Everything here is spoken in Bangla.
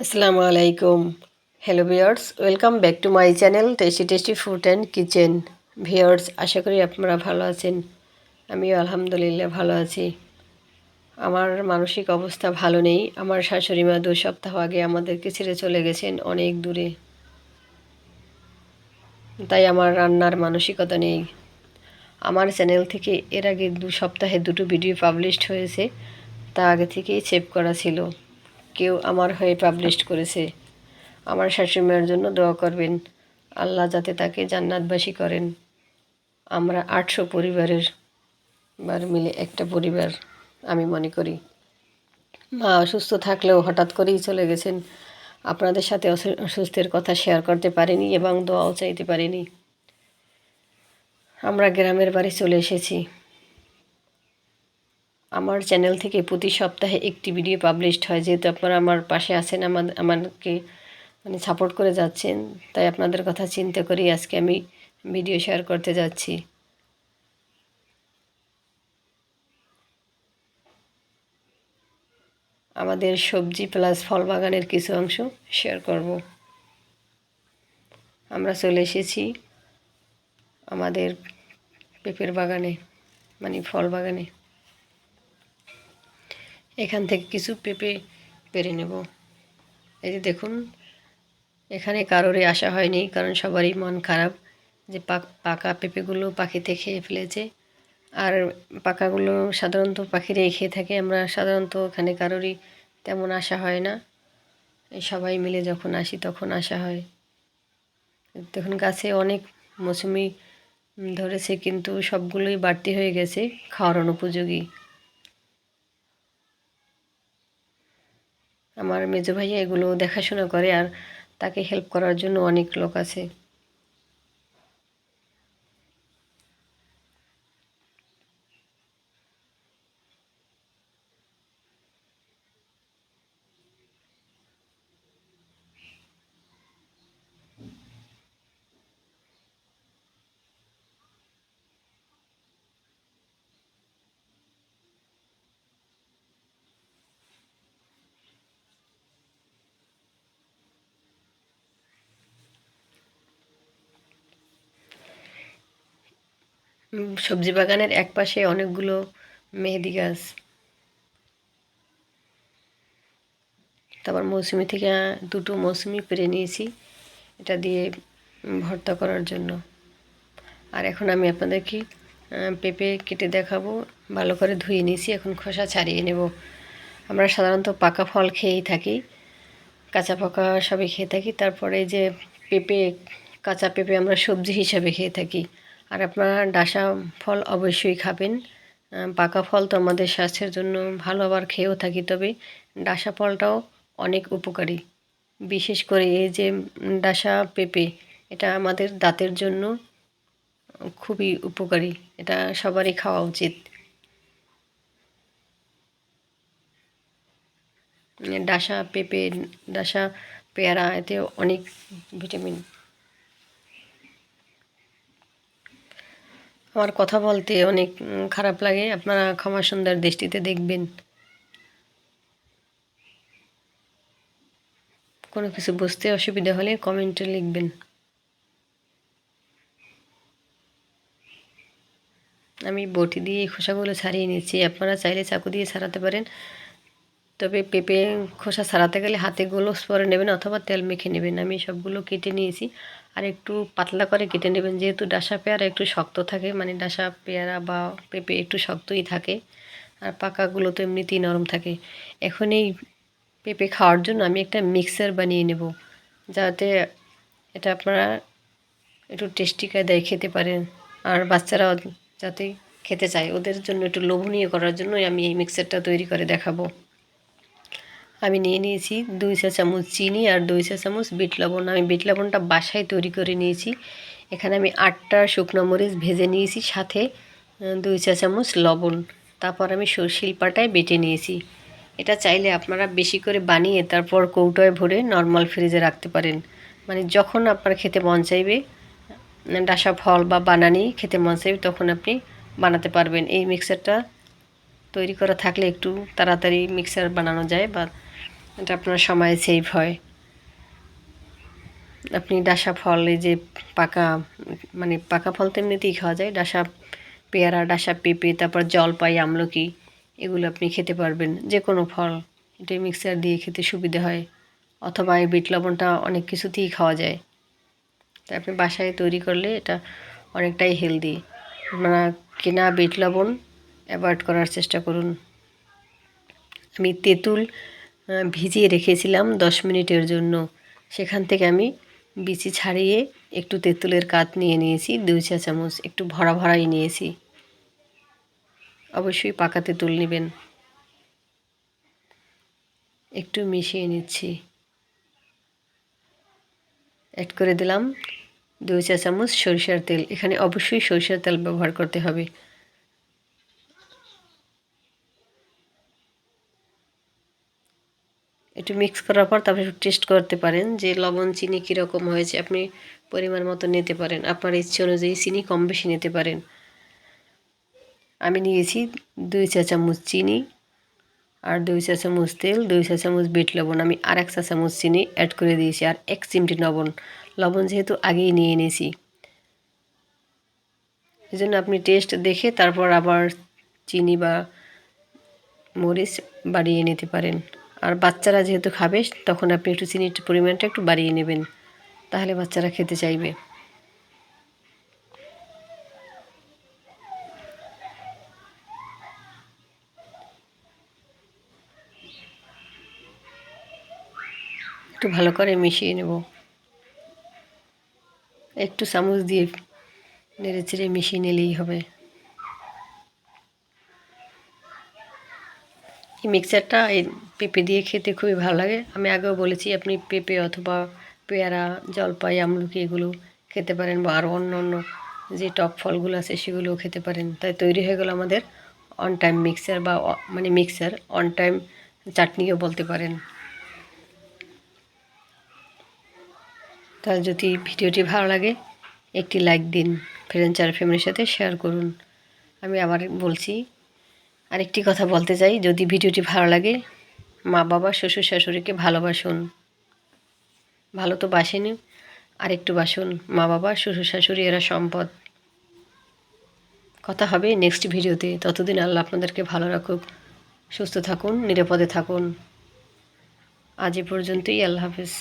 আসসালামু আলাইকুম। Hello viewers, welcome back to my channel tasty tasty food and kitchen. Viewers, আশা করি আপনারা ভালো আছেন। আমিও আলহামদুলিল্লাহ ভালো আছি। আমার মানসিক অবস্থা ভালো নেই। আমার শাশুড়ি মা 2 সপ্তাহ আগে আমাদেরকে ছেড়ে চলে গেছেন অনেক দূরে। তাই আমার রান্নার মানসিকতা নেই। আমার চ্যানেল থেকে এর আগে 2 সপ্তাহে 2টো ভিডিও পাবলিশড হয়েছে। তা আগে থেকেই সেভ করা ছিল। কেউ আমার হয়ে পাবলিশড করেছে। আমার শাশুড়িমার জন্য দোয়া করবেন, আল্লাহ যাতে তাকে জান্নাতবাসী করেন। আমরা 800 পরিবারের মিলে একটা পরিবার আমি মনে করি। মা অসুস্থ থাকলেও হঠাৎ করেই চলে গেছেন। আপনাদের সাথে অসুস্থের কথা শেয়ার করতে পারিনি এবং দোয়াও চাইতে পারিনি। আমরা গ্রামের বাড়ি চলে এসেছি। আমার চ্যানেল থেকে প্রতি সপ্তাহে একটি ভিডিও পাবলিশড হয়। যেহেতু আপনারা আমার পাশে আছেন, আমাকে সাপোর্ট করে যাচ্ছেন, তাই আপনাদের কথা চিন্তা করি আজকে আমি ভিডিও শেয়ার করতে যাচ্ছি। আমাদের সবজি প্লাস ফল বাগানের কিছু অংশ শেয়ার করব। আমরা চলে এসেছি আমাদের পেঁপের বাগানে, ফল বাগানে। এখান থেকে কিছু পেঁপে পেরে নেব। এই যে দেখুন, এখানে কারোরই আসা হয়নি, কারণ সবারই মন খারাপ যে পাকা পেঁপেগুলো পাখিতে খেয়ে ফেলেছে। আর পাকাগুলো সাধারণত পাখিরাই খেয়ে থাকে। আমরা সাধারণত এখানে কারোরই তেমন আসা হয় না। এই সবাই মিলে যখন আসি তখন আসা হয়। দেখুন, গাছে অনেক মৌসুমি ধরেছে, কিন্তু সবগুলোই বাড়তি হয়ে গেছে, খাওয়ার অনুপযোগী। আমার মেজো ভাইয়া এগুলো দেখাশোনা করে, আর তাকে হেল্প করার জন্য অনেক লোক আছে। সবজি বাগানের একপাশে অনেকগুলো মেহেদি গাছ। তারপর মৌসুমি থেকে 2টো মৌসুমি পেরে নিয়েছি, এটা দিয়ে ভর্তা করার জন্য। আর এখন আমি আপনাদেরকে পেঁপে কেটে দেখাবো। ভালো করে ধুয়ে নিয়েছি, এখন খোসা ছাড়িয়ে নেব। আমরা সাধারণত পাকা ফল খেয়েই থাকি, কাঁচা পাকা সবই খেয়ে থাকি। তারপরে যে পেঁপে, কাঁচা পেঁপে আমরা সবজি হিসাবে খেয়ে থাকি। আর আপনারা ডাসা ফল অবশ্যই খাবেন। পাকা ফল তো আমাদের স্বাস্থ্যের জন্য ভালো, আবার খেয়েও থাকি। তবে ডাসা ফলটাও অনেক উপকারী। বিশেষ করে এই যে ডাসা পেঁপে, এটা আমাদের দাঁতের জন্য খুবই উপকারী। এটা সবারই খাওয়া উচিত। ডাসা পেঁপে, ডাসা পেয়ারা, এতে অনেক ভিটামিন। আমার কথা বলতে অনেক খারাপ লাগে, আপনারা ক্ষমা সুন্দর দৃষ্টিতে দেখবেন। কোনো কিছু বুঝতে অসুবিধা হলে কমেন্টে লিখবেন। আমি বটি দিয়ে এই খোসাগুলো ছাড়িয়ে নিচ্ছি, আপনারা চাইলে চাকু দিয়ে ছাড়াতে পারেন। তবে পেঁপে খোসা ছাড়াতে গেলে হাতে গ্লোভস পরে নেবেন অথবা তেল মেখে নেবেন। আমি সবগুলো কেটে নিয়েছি, আর একটু পাতলা করে কেটে নেবেন, যেহেতু ডাসা পেয়ারা একটু শক্ত থাকে, ডাসা পেয়ারা বা পেঁপে একটু শক্তই থাকে, আর পাকাগুলো তো এমনিতেই নরম থাকে। এখন এই পেঁপে খাওয়ার জন্য আমি একটা মিক্সার বানিয়ে নেব, যাতে এটা আপনারা একটু টেস্টি কায়দায় খেতে পারেন। আর বাচ্চারাও যাতে খেতে চায়, ওদের জন্য একটু লোভনীয় করার জন্যই আমি এই মিক্সারটা তৈরি করে দেখাবো। আমি নিয়ে নিয়েছি 2 চা চামচ চিনি আর 2 চা চামচ বিট লবণ। আমি বিট লবণটা বাসায় তৈরি করে নিয়েছি। এখানে আমি 8টা শুকনো মরিচ ভেজে নিয়েছি, সাথে 2 চা চামচ লবণ। তারপর আমি শিলপাটায় বেটে নিয়েছি। এটা চাইলে আপনারা বেশি করে বানিয়ে তারপর কৌটোয় ভরে নর্মাল ফ্রিজে রাখতে পারেন। যখন আপনার খেতে মন চাইবে, ডাসা ফল বা বানানি খেতে মন চাইবে, তখন আপনি বানাতে পারবেন। এই মিক্সারটা তৈরি করা থাকলে একটু তাড়াতাড়ি মিক্সার বানানো যায়, বা এটা আপনার সময় সেভ হয়। আপনি ডাসা ফল, এই যে পাকা, মানে পাকা ফল তো এমনিতেই খাওয়া যায়, ডাসা পেয়ারা, ডাসা পেঁপে, তারপর জলপাই, আমলকি, এগুলো আপনি খেতে পারবেন। যে কোনো ফল এটা মিক্সার দিয়ে খেতে সুবিধা হয়, অথবা এই বিট লবণটা অনেক কিছুতেই খাওয়া যায়। তাই আপনি বাসায় তৈরি করলে এটা অনেকটাই হেলদি। আপনারা কেনা বিট লবণ অ্যাভয়েড করার চেষ্টা করুন। আমি তেঁতুল ভিজিয়ে রেখেছিলাম 10 মিনিটের জন্য। সেখান থেকে আমি বিচি ছাড়িয়ে একটু তেঁতুলের কাত নিয়ে নিয়েছি, 2 চা চামচ, একটু ভরা ভরাই নিয়েছি। অবশ্যই পাকা তেঁতুল নেবেন। একটু মিশিয়ে নিচ্ছি। অ্যাড করে দিলাম 2 চা চামচ সরিষার তেল। এখানে অবশ্যই সরিষার তেল ব্যবহার করতে হবে। একটু মিক্স করার পর তারপরে একটু টেস্ট করতে পারেন যে লবণ চিনি কীরকম হয়েছে। আপনি পরিমাণ মতো নিতে পারেন, আপনার ইচ্ছে অনুযায়ী চিনি কম বেশি নিতে পারেন। আমি নিয়েছি 2 চা চামচ চিনি আর 2 চা চামচ তেল, 2 চা চামচ বিট লবণ। আমি আর 1 চা চামচ চিনি অ্যাড করে দিয়েছি, আর 1 চিমটি লবণ। লবণ যেহেতু আগেই নিয়ে নিয়েছি, এই জন্য আপনি টেস্ট দেখে তারপর আবার চিনি বা মরিচ বাড়িয়ে নিতে পারেন। আর বাচ্চারা যেহেতু খাবে, তখন আপনি একটু চিনির পরিমাণটা একটু বাড়িয়ে নেবেন, তাহলে বাচ্চারা খেতে চাইবে। একটু ভালো করে মিশিয়ে নেব। একটু চামচ দিয়ে নেড়ে চেড়ে মিশিয়ে নিলেই হবে। এই মিক্সচারটা এই পেঁপে দিয়ে খেতে খুবই ভালো লাগে। আমি আগেও বলেছি, আপনি পেঁপে অথবা পেয়ারা, জলপাই, আমলকি এগুলো খেতে পারেন, বা আরও অন্য অন্য যে টক ফলগুলো আছে সেগুলোও খেতে পারেন। তাই তৈরি হয়ে গেল আমাদের অন টাইম মিক্সচার, বা মানে মিক্সচার অন টাইম চাটনিও বলতে পারেন। তার যদি ভিডিওটি ভালো লাগে একটি লাইক দিন, ফ্রেন্ডস আর ফ্যামিলির সাথে শেয়ার করুন। আমি আবার বলছি, আরেকটি কথা বলতে চাই, যদি ভিডিওটি ভালো লাগে মা বাবা, শ্বশুর শাশুড়িকে ভালোবাসুন। ভালো তো বাসেনি, আরেকটু বাসুন। মা বাবা, শ্বশুর শাশুড়ি এরা সম্পদ। কথা হবে নেক্সট ভিডিওতে। ততদিন আল্লাহ আপনাদেরকে ভালো রাখুক, সুস্থ থাকুন, নিরাপদে থাকুন। আজ এ পর্যন্তই। আল্লাহ হাফেজ।